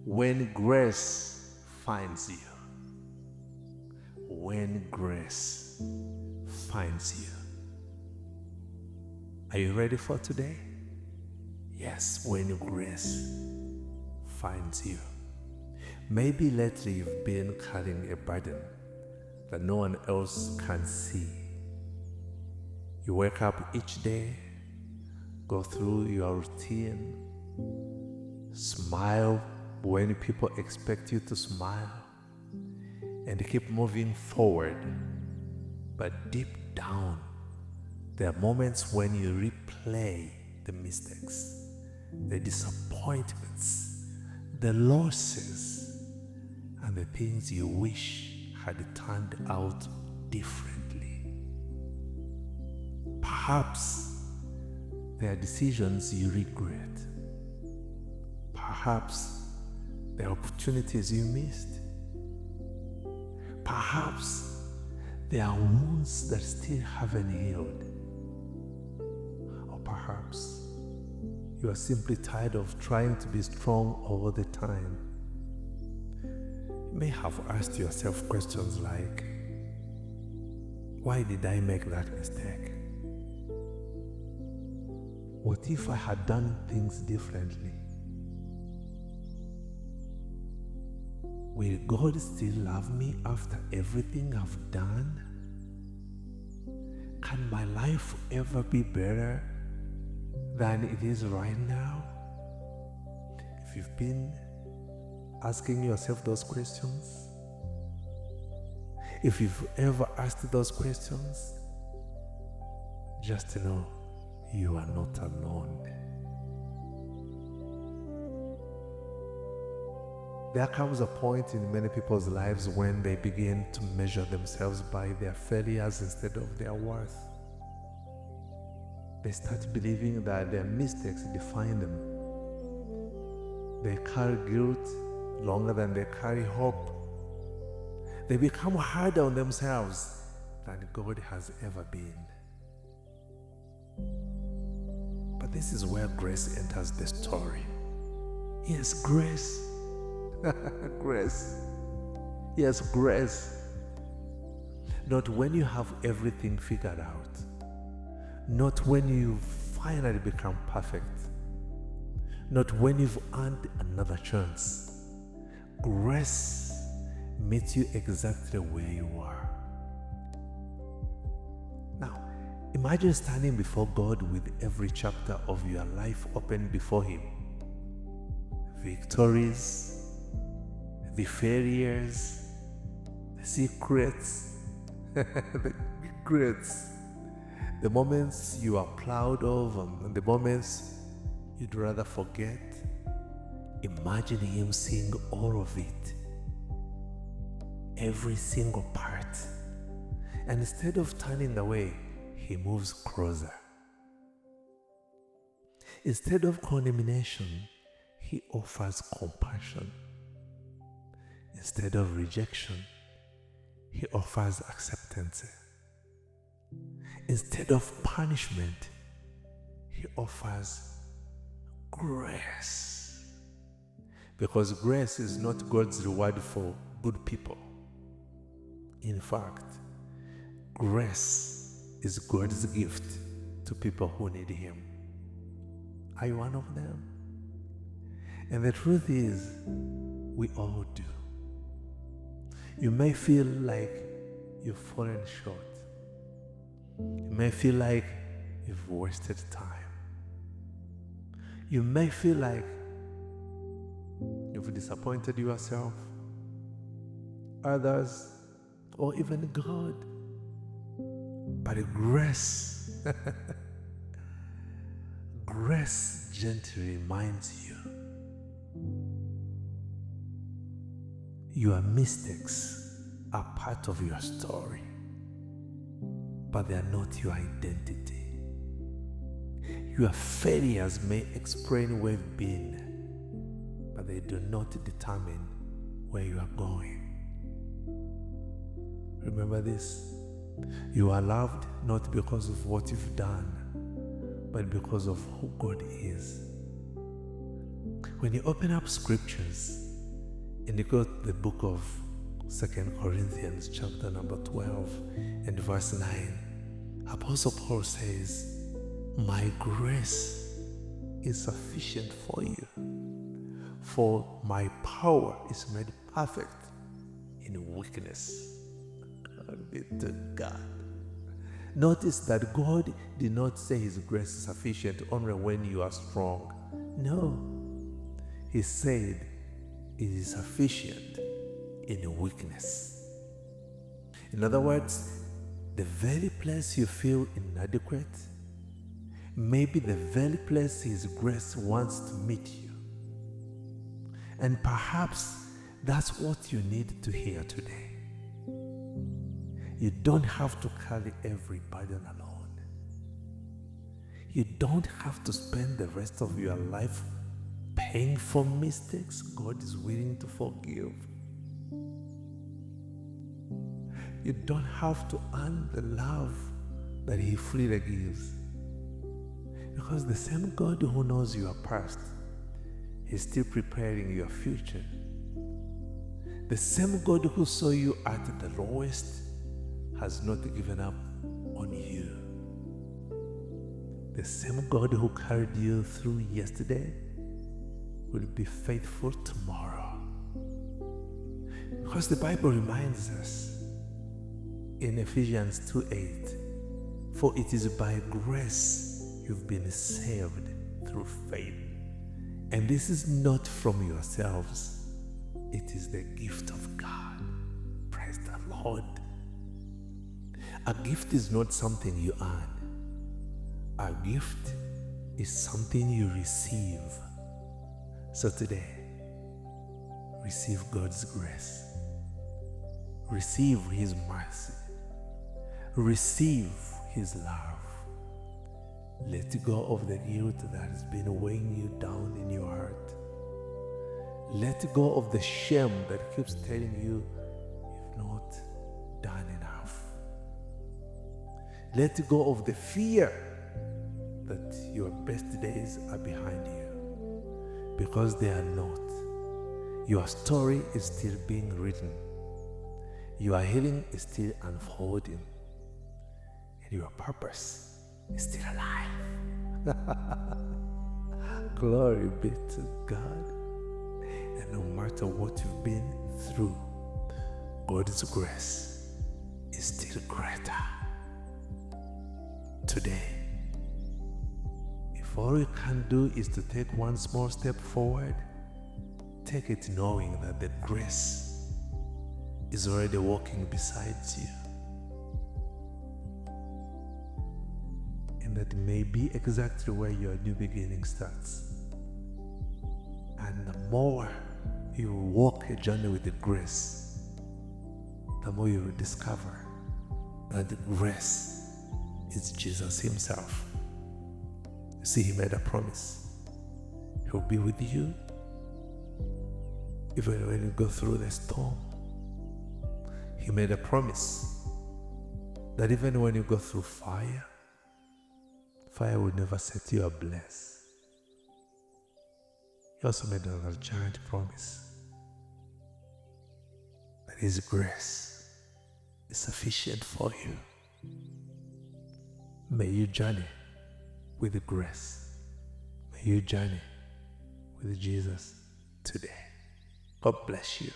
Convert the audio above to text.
When grace finds you. When grace finds you. Are you ready for today? Yes, when grace finds you. Maybe lately you've been carrying a burden that no one else can see. You wake up each day, go through your routine, smile when people expect you to smile, and keep moving forward. But deep down, there are moments when you replay the mistakes, the disappointments, the losses, and the things you wish had turned out differently. Perhaps there are decisions you regret. Perhaps there are opportunities you missed. Perhaps there are wounds that still haven't healed. Or perhaps you are simply tired of trying to be strong all the time. You may have asked yourself questions like, why did I make that mistake? What if I had done things differently? Will God still love me after everything I've done? Can my life ever be better than it is right now? If you've been asking yourself those questions, if you've ever asked those questions, just know you are not alone. There comes a point in many people's lives when they begin to measure themselves by their failures instead of their worth. They start believing that their mistakes define them. They carry guilt longer than they carry hope. They become harder on themselves than God has ever been. But this is where grace enters the story. Yes, grace. Grace. Yes, grace. Not when you have everything figured out. Not when you finally become perfect. Not when you've earned another chance. Grace meets you exactly where you are. Now, imagine standing before God with every chapter of your life open before Him. Victories, the failures, the secrets, the regrets, the moments you are proud of and the moments you'd rather forget. Imagine Him seeing all of it, every single part. And instead of turning away, He moves closer. Instead of condemnation, He offers compassion. Instead of rejection, He offers acceptance. Instead of punishment, He offers grace. Because grace is not God's reward for good people. In fact, grace is God's gift to people who need Him. Are you one of them? And the truth is, we all do. You may feel like you've fallen short. You may feel like you've wasted time. You may feel like you've disappointed yourself, others, or even God. But grace, grace gently reminds you your mistakes are part of your story, but they are not your identity. Your failures may explain where you've been, but they do not determine where you are going. Remember this: you are loved not because of what you've done, but because of who God is. When you open up scriptures, And you go to the book of 2 Corinthians chapter number 12 and verse 9. Apostle Paul says, "My grace is sufficient for you, for my power is made perfect in weakness." Glory be to God. Notice that God did not say His grace is sufficient only when you are strong. No. He said it is sufficient in weakness. In other words, the very place you feel inadequate may be the very place His grace wants to meet you. And perhaps that's what you need to hear today. You don't have to carry every burden alone. You don't have to spend the rest of your life paying for mistakes God is willing to forgive. You don't have to earn the love that He freely gives. Because the same God who knows your past is still preparing your future. The same God who saw you at the lowest has not given up on you. The same God who carried you through yesterday will be faithful tomorrow. Because the Bible reminds us in Ephesians 2:8, "For it is by grace you've been saved through faith. And this is not from yourselves. It is the gift of God." Praise the Lord. A gift is not something you earn. A gift is something you receive. So today, receive God's grace. Receive His mercy. Receive His love. Let go of the guilt that has been weighing you down in your heart. Let go of the shame that keeps telling you you've not done enough. Let go of the fear that your best days are behind you, because they are not. Your story is still being written. Your healing is still unfolding. And your purpose is still alive. Glory be to God. And no matter what you've been through, God's grace is still greater. Today, if all you can do is to take one small step forward, take it knowing that the grace is already walking beside you. And that may be exactly where your new beginning starts. And the more you walk a journey with the grace, the more you will discover that the grace is Jesus Himself. You see, He made a promise. He'll be with you even when you go through the storm. He made a promise that even when you go through fire, fire will never set you ablaze. He also made another giant promise that His grace is sufficient for you. May you journey with the grace. May you journey with Jesus today. God bless you.